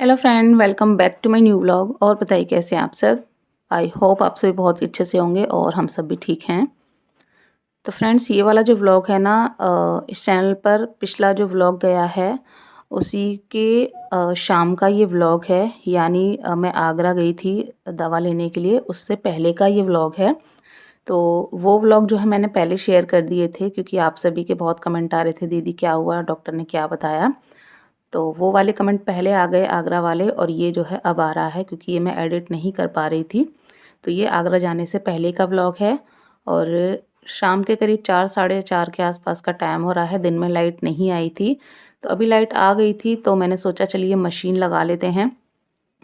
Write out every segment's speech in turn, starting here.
Hello friend, welcome back to my new vlog. और बताइए कैसे हैं आप सब। आई होप आप सभी बहुत अच्छे से होंगे और हम सब भी ठीक हैं। तो फ्रेंड्स, ये वाला जो व्लॉग है ना, इस चैनल पर पिछला जो व्लॉग गया है उसी के शाम का ये व्लॉग है। यानी मैं आगरा गई थी दवा लेने के लिए, उससे पहले का ये व्लॉग है। तो वो व्लॉग जो है मैंने पहले शेयर कर दिए थे, क्योंकि आप सभी के बहुत कमेंट आ रहे थे, दीदी क्या हुआ, डॉक्टर ने क्या बताया। तो वो वाले कमेंट पहले आ गए आगरा वाले, और ये जो है अब आ रहा है, क्योंकि ये मैं एडिट नहीं कर पा रही थी। तो ये आगरा जाने से पहले का व्लॉग है। और शाम के करीब 4 साढ़े 4 के आसपास का टाइम हो रहा है। दिन में लाइट नहीं आई थी, तो अभी लाइट आ गई थी, तो मैंने सोचा चलिए मशीन लगा लेते हैं,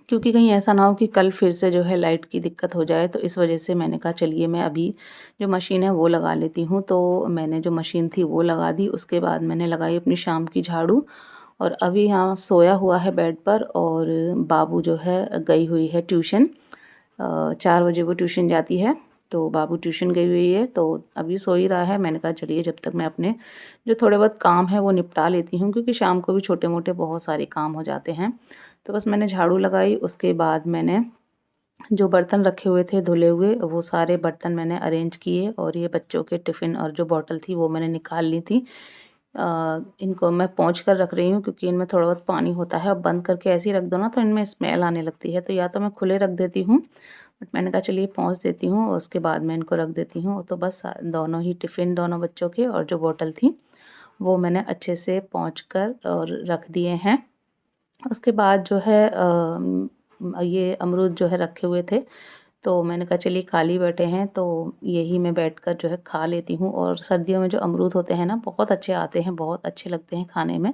क्योंकि कहीं ऐसा ना हो कि कल फिर से जो है लाइट की दिक्कत हो जाए। तो इस वजह से मैंने कहा चलिए मैं अभी जो मशीन है वो लगा लेती हूँ। तो मैंने जो मशीन थी वो लगा दी, उसके बाद मैंने लगाई अपनी शाम की झाड़ू। और अभी यहाँ सोया हुआ है बेड पर, और बाबू जो है गई हुई है ट्यूशन। 4 बजे वो ट्यूशन जाती है, तो बाबू ट्यूशन गई हुई है, तो अभी सो ही रहा है। मैंने कहा चलिए जब तक मैं अपने जो थोड़े बहुत काम है वो निपटा लेती हूँ, क्योंकि शाम को भी छोटे मोटे बहुत सारे काम हो जाते हैं। तो बस मैंने झाड़ू लगाई, उसके बाद मैंने जो बर्तन रखे हुए थे धुले हुए, वो सारे बर्तन मैंने अरेंज किए, और ये बच्चों के टिफ़िन और जो बॉटल थी वो मैंने निकाल ली थी। इनको मैं पोंछ कर रख रही हूँ, क्योंकि इनमें थोड़ा बहुत पानी होता है। अब बंद करके ऐसे ही रख दो ना तो इनमें स्मेल आने लगती है, तो या तो मैं खुले रख देती हूँ, बट मैंने कहा चलिए पोंछ देती हूँ और उसके बाद मैं इनको रख देती हूँ। तो बस दोनों ही टिफ़िन, दोनों बच्चों के और जो बॉटल थी वो मैंने अच्छे से पोंछ कर और रख दिए हैं। उसके बाद जो है ये अमरूद जो है रखे हुए थे, तो मैंने कहा चलिए खाली बैठे हैं तो यही मैं बैठकर जो है खा लेती हूँ। और सर्दियों में जो अमरूद होते हैं ना, बहुत अच्छे आते हैं, बहुत अच्छे लगते हैं खाने में।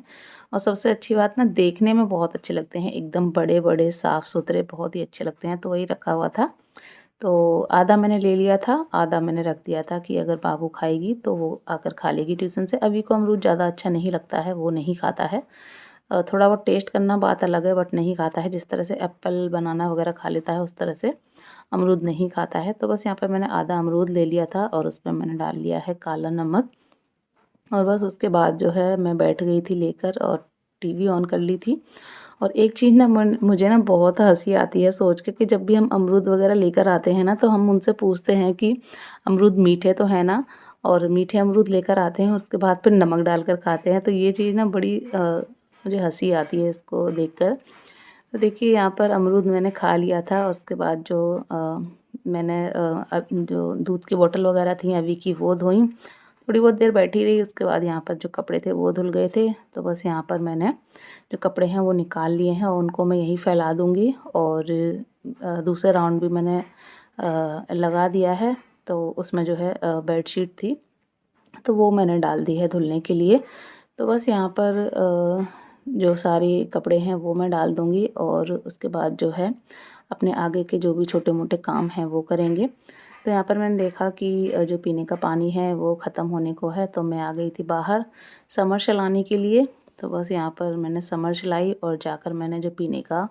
और सबसे अच्छी बात ना, देखने में बहुत अच्छे लगते हैं, एकदम बड़े बड़े साफ़ सुथरे, बहुत ही अच्छे लगते हैं। तो वही रखा हुआ था, तो आधा मैंने ले लिया था, आधा मैंने रख दिया था कि अगर बाबू खाएगी तो वो आकर खा लेगी ट्यूशन से। अभी को अमरूद ज़्यादा अच्छा नहीं लगता है, वो नहीं खाता है। थोड़ा बहुत टेस्ट करना बात अलग है, बट नहीं खाता है। जिस तरह से एप्पल बनाना वगैरह खा लेता है, उस तरह से अमरूद नहीं खाता है। तो बस यहाँ पर मैंने आधा अमरूद ले लिया था, और उसमें मैंने डाल लिया है काला नमक। और बस उसके बाद जो है मैं बैठ गई थी लेकर, और टीवी ऑन कर ली थी। और एक चीज़ ना मुझे ना बहुत हँसी आती है सोच के, कि जब भी हम अमरूद वगैरह लेकर आते हैं ना, तो हम उनसे पूछते हैं कि अमरूद मीठे तो है ना। और मीठे अमरूद लेकर आते हैं, उसके बाद फिर नमक डालकर खाते हैं। तो ये चीज़ ना बड़ी मुझे हँसी आती है इसको देखकर। तो देखिए यहाँ पर अमरूद मैंने खा लिया था, और उसके बाद जो मैंने अब जो दूध की बोतल वगैरह थी अभी की, वो धोई। थोड़ी बहुत देर बैठी रही, उसके बाद यहाँ पर जो कपड़े थे वो धुल गए थे। तो बस यहाँ पर मैंने जो कपड़े हैं वो निकाल लिए हैं, और उनको मैं यहीं फैला दूँगी। और दूसरे राउंड भी मैंने लगा दिया है। तो उसमें जो है बेडशीट थी, तो वो मैंने डाल दी है धुलने के लिए। तो बस यहाँ पर जो सारे कपड़े हैं वो मैं डाल दूँगी, और उसके बाद जो है अपने आगे के जो भी छोटे-मोटे काम हैं वो करेंगे। तो यहाँ पर मैंने देखा कि जो पीने का पानी है वो ख़त्म होने को है, तो मैं आ गई थी बाहर समर चलाने के लिए। तो बस यहाँ पर मैंने समर चलाई, और जाकर मैंने जो पीने का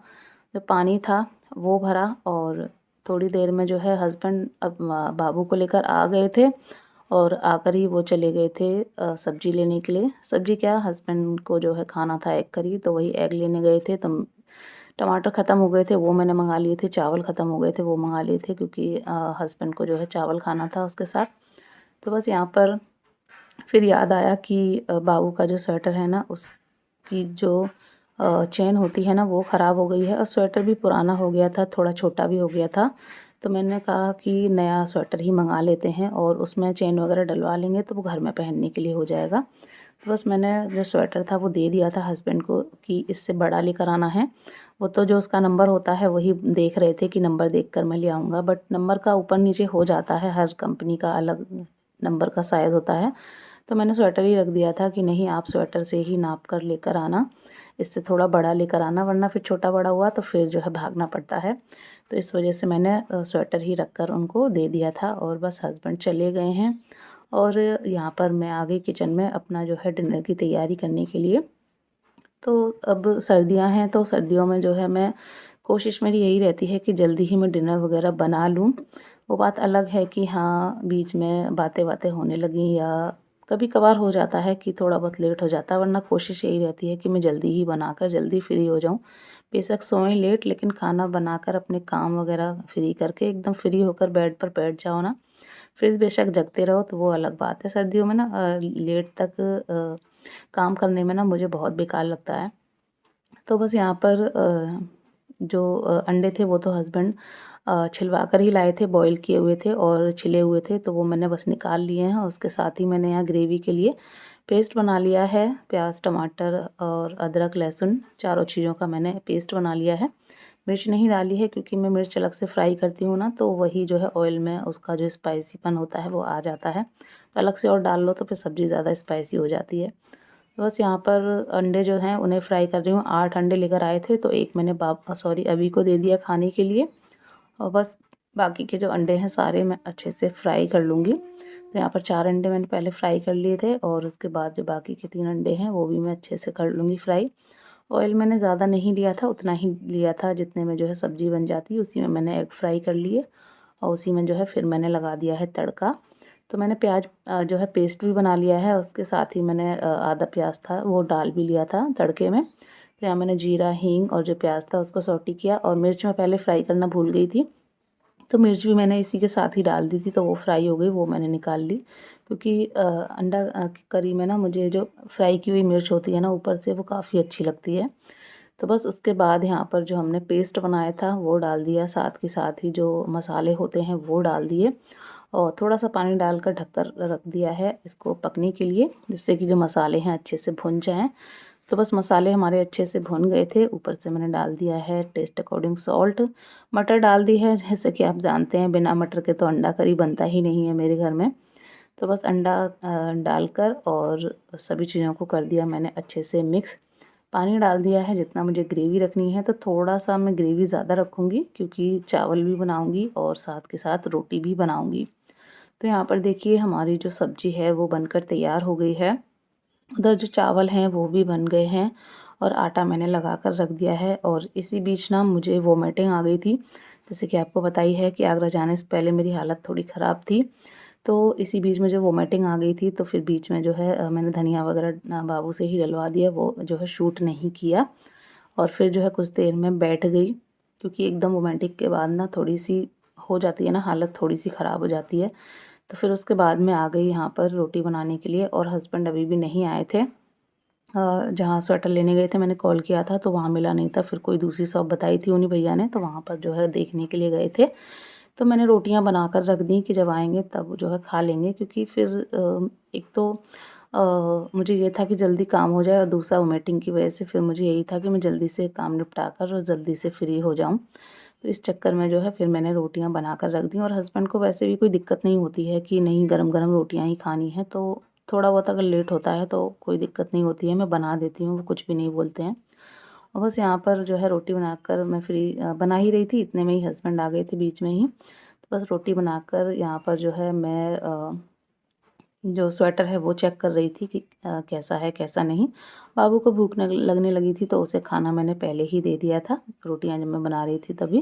जो पानी था वो भरा। और थोड़ी देर में जो है हस्बैंड अब बाबू को लेकर आ गए थे, और आकर ही वो चले गए थे सब्ज़ी लेने के लिए। सब्ज़ी क्या, हस्बैंड को जो है खाना था एग करी, तो वही एग लेने गए थे। तो टमाटर ख़त्म हो गए थे, वो मैंने मंगा लिए थे। चावल ख़त्म हो गए थे, वो मंगा लिए थे, क्योंकि हस्बैंड को जो है चावल खाना था उसके साथ। तो बस यहाँ पर फिर याद आया कि बाबू का जो स्वेटर है ना, उसकी जो चेन होती है ना, वो ख़राब हो गई है, और स्वेटर भी पुराना हो गया था, थोड़ा छोटा भी हो गया था। तो मैंने कहा कि नया स्वेटर ही मंगा लेते हैं, और उसमें चेन वगैरह डलवा लेंगे तो वो घर में पहनने के लिए हो जाएगा। तो बस मैंने जो स्वेटर था वो दे दिया था हस्बैंड को, कि इससे बड़ा लेकर आना है। वो तो जो उसका नंबर होता है वही देख रहे थे कि नंबर देख कर मैं ले आऊँगा, बट नंबर का ऊपर नीचे हो जाता है, हर कंपनी का अलग नंबर का साइज़ होता है। तो मैंने स्वेटर ही रख दिया था कि नहीं, आप स्वेटर से ही नाप कर लेकर आना, इससे थोड़ा बड़ा लेकर आना, वरना फिर छोटा बड़ा हुआ तो फिर जो है भागना पड़ता है। तो इस वजह से मैंने स्वेटर ही रख कर उनको दे दिया था, और बस हस्बैंड चले गए हैं। और यहाँ पर मैं आ गई किचन में अपना जो है डिनर की तैयारी करने के लिए। तो अब सर्दियाँ हैं, तो सर्दियों में जो है मैं कोशिश मेरी यही रहती है कि जल्दी ही मैं डिनर वगैरह बना लूँ। वो बात अलग है कि हाँ, बीच में बातें-वातें होने लगीं, या कभी कभार हो जाता है कि थोड़ा बहुत लेट हो जाता है, वरना कोशिश यही रहती है कि मैं जल्दी ही बनाकर जल्दी फ्री हो जाऊँ। बेशक सोएं लेट, लेकिन खाना बनाकर अपने काम वगैरह फ्री करके एकदम फ्री होकर बेड पर बैठ जाओ ना, फिर बेशक जगते रहो तो वो अलग बात है। सर्दियों में ना लेट तक काम करने में ना मुझे बहुत बेकार लगता है। तो बस यहाँ पर जो अंडे थे वो तो हस्बैंड छिलवा कर ही लाए थे, बॉईल किए हुए थे और छिले हुए थे, तो वो मैंने बस निकाल लिए हैं। उसके साथ ही मैंने यहाँ ग्रेवी के लिए पेस्ट बना लिया है। प्याज, टमाटर और अदरक, लहसुन चारों चीज़ों का मैंने पेस्ट बना लिया है। मिर्च नहीं डाली है क्योंकि मैं मिर्च अलग से फ्राई करती हूँ ना, तो वही जो है ऑयल में उसका जो स्पाइसीपन होता है वो आ जाता है। तो अलग से और डाल लो तो फिर सब्ज़ी ज़्यादा स्पाइसी हो जाती है। तो बस यहाँ पर अंडे जो हैं उन्हें फ्राई कर रही हूँ। 8 अंडे लेकर आए थे, तो एक मैंने अभी को दे दिया खाने के लिए, और बस बाकी के जो अंडे हैं सारे मैं अच्छे से फ्राई कर लूँगी। तो यहाँ पर 4 अंडे मैंने पहले फ्राई कर लिए थे, और उसके बाद जो बाकी के 3 अंडे हैं वो भी मैं अच्छे से कर लूँगी फ्राई। ऑयल मैंने ज़्यादा नहीं लिया था, उतना ही लिया था जितने में जो है सब्ज़ी बन जाती है। उसी में मैंने एग फ्राई कर लिए, और उसी में जो है फिर मैंने लगा दिया है तड़का। तो मैंने प्याज जो है पेस्ट भी बना लिया है, उसके साथ ही मैंने आधा प्याज था वो डाल भी लिया था तड़के में। तो यहाँ मैंने जीरा, हींग और जो प्याज था उसको सौटी किया, और मिर्च मैं पहले फ्राई करना भूल गई थी, तो मिर्च भी मैंने इसी के साथ ही डाल दी थी, तो वो फ्राई हो गई, वो मैंने निकाल ली। क्योंकि अंडा की करी में ना मुझे जो फ्राई की हुई मिर्च होती है ना ऊपर से, वो काफ़ी अच्छी लगती है। तो बस उसके बाद यहाँ पर जो हमने पेस्ट बनाया था वो डाल दिया, साथ के साथ ही जो मसाले होते हैं वो डाल दिए, और थोड़ा सा पानी डालकर ढककर रख दिया है इसको पकने के लिए, जिससे कि जो मसाले हैं अच्छे से भुन जाएँ। तो बस मसाले हमारे अच्छे से भुन गए थे। ऊपर से मैंने डाल दिया है टेस्ट अकॉर्डिंग सॉल्ट, मटर डाल दी है। जैसे कि आप जानते हैं बिना मटर के तो अंडा करी बनता ही नहीं है मेरे घर में। तो बस अंडा डालकर और सभी चीज़ों को कर दिया मैंने अच्छे से मिक्स। पानी डाल दिया है, जितना मुझे ग्रेवी रखनी है तो थोड़ा सा मैं ग्रेवी ज़्यादा रखूँगी, क्योंकि चावल भी बनाऊँगी और साथ के साथ रोटी भी बनाऊँगी। तो यहाँ पर देखिए हमारी जो सब्ज़ी है वो बनकर तैयार हो गई है। उधर जो चावल हैं वो भी बन गए हैं, और आटा मैंने लगा कर रख दिया है। और इसी बीच ना मुझे वोमिटिंग आ गई थी। जैसे कि आपको पता ही है कि आगरा जाने से पहले मेरी हालत थोड़ी ख़राब थी। तो इसी बीच में जो वोमिटिंग आ गई थी, तो फिर बीच में जो है मैंने धनिया वगैरह बाबू से ही डलवा दिया, वो जो है शूट नहीं किया। और फिर जो है कुछ देर में बैठ गई, क्योंकि एकदम वोमिटिंग के बाद ना थोड़ी-सी हो जाती है ना, हालत थोड़ी-सी ख़राब हो जाती है। तो फिर उसके बाद मैं आ गई यहाँ पर रोटी बनाने के लिए, और हस्बैंड अभी भी नहीं आए थे। जहाँ स्वेटर लेने गए थे मैंने कॉल किया था तो वहाँ मिला नहीं था, फिर कोई दूसरी शॉप बताई थी उन्हीं भैया ने, तो वहाँ पर जो है देखने के लिए गए थे। तो मैंने रोटियाँ बनाकर रख दी कि जब आएँगे तब जो है खा लेंगे, क्योंकि फिर एक तो मुझे ये था कि जल्दी काम हो जाए, और दूसरा वोमिटिंग की वजह से फिर मुझे यही था कि मैं जल्दी से काम निपटा कर और जल्दी से फ्री हो जाऊँ। तो इस चक्कर में जो है फिर मैंने रोटियाँ बनाकर रख दी, और हस्बैंड को वैसे भी कोई दिक्कत नहीं होती है कि नहीं गरम-गरम रोटियाँ ही खानी है, तो थोड़ा बहुत अगर लेट होता है तो कोई दिक्कत नहीं होती है, मैं बना देती हूँ, वो कुछ भी नहीं बोलते हैं। और बस यहाँ पर जो है रोटी बनाकर मैं बना ही रही थी, इतने में ही हस्बैंड आ गए थे बीच में ही। तो बस रोटी बनाकर यहाँ पर जो है मैं जो स्वेटर है वो चेक कर रही थी कि कैसा है कैसा नहीं। बाबू को भूख लगने लगी थी, तो उसे खाना मैंने पहले ही दे दिया था, रोटियां जब मैं बना रही थी तभी।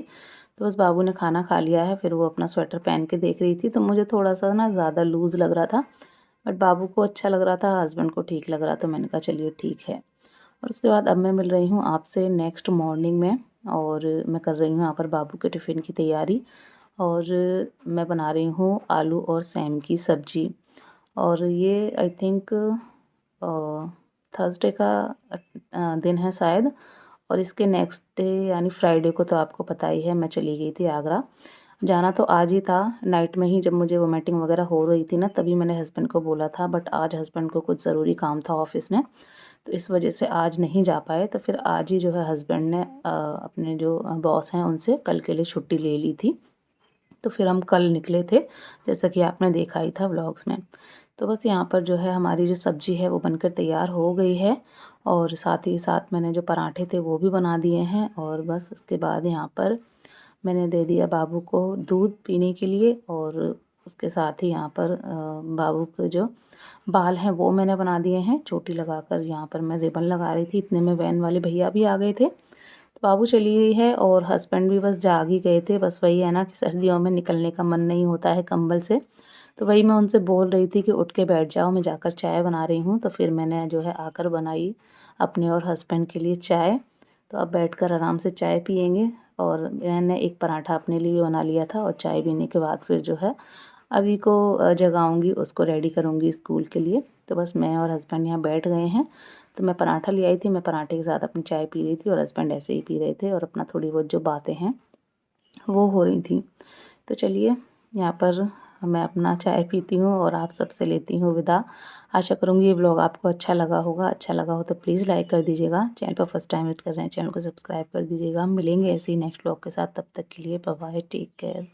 तो बस बाबू ने खाना खा लिया है, फिर वो अपना स्वेटर पहन के देख रही थी, तो मुझे थोड़ा सा ना ज़्यादा लूज़ लग रहा था, बट बाबू को अच्छा लग रहा था, हस्बैंड को ठीक लग रहा, तो मैंने कहा चलिए ठीक है। और उसके बाद अब मैं मिल रही हूँ आपसे नेक्स्ट मॉर्निंग में, और मैं कर रही हूँ यहाँ पर बाबू के टिफ़िन की तैयारी, और मैं बना रही हूँ आलू और सेम की सब्ज़ी। और ये आई थिंक थर्सडे का दिन है शायद, और इसके नेक्स्ट डे यानी फ्राइडे को तो आपको पता ही है मैं चली गई थी आगरा। जाना तो आज ही था, नाइट में ही जब मुझे वोमिटिंग वगैरह हो रही थी ना, तभी मैंने हस्बैंड को बोला था, बट आज हस्बैंड को कुछ ज़रूरी काम था ऑफ़िस में, तो इस वजह से आज नहीं जा पाए। तो फिर आज ही जो है हस्बैंड ने अपने जो बॉस हैं उनसे कल के लिए छुट्टी ले ली थी। तो फिर हम कल निकले थे, जैसा कि आपने देखा ही था व्लॉग्स में। तो बस यहाँ पर जो है हमारी जो सब्ज़ी है वो बनकर तैयार हो गई है, और साथ ही साथ मैंने जो पराठे थे वो भी बना दिए हैं, और बस उसके बाद यहाँ पर मैंने दे दिया बाबू को दूध पीने के लिए, और उसके साथ ही यहाँ पर बाबू के जो बाल हैं वो मैंने बना दिए हैं चोटी लगाकर। यहाँ पर मैं रिबन लगा रही थी, इतने में वैन वाले भैया भी आ गए थे। तो बाबू चली गई है, और हस्बैंड भी बस जाग ही गए थे। बस वही है ना कि सर्दियों में निकलने का मन नहीं होता है कंबल से, तो वही मैं उनसे बोल रही थी कि उठ के बैठ जाओ, मैं जाकर चाय बना रही हूँ। तो फिर मैंने जो है आकर बनाई अपने और हस्बैंड के लिए चाय। तो अब बैठकर आराम से चाय पिएँगे और मैंने एक पराठा अपने लिए भी बना लिया था और चाय पीने के बाद फिर जो है अभी को जगाऊँगी, उसको रेडी करूँगी स्कूल के लिए। तो बस मैं और हस्बैंड यहाँ बैठ गए हैं। तो मैं पराठा ले आई थी, मैं पराठे के साथ अपनी चाय पी रही थी और हस्बैंड ऐसे ही पी रहे थे और अपना थोड़ी बहुत जो बातें हैं वो हो रही थी। तो चलिए यहाँ पर मैं अपना चाय पीती हूँ और आप सबसे लेती हूँ विदा। आशा करूँगी ये व्लॉग आपको अच्छा लगा होगा। अच्छा लगा हो तो प्लीज़ लाइक कर दीजिएगा। चैनल पर फर्स्ट टाइम विज़िट कर रहे हैं, चैनल को सब्सक्राइब कर दीजिएगा। हम मिलेंगे ऐसे ही नेक्स्ट व्लॉग के साथ, तब तक के लिए बाय बाय, टेक केयर।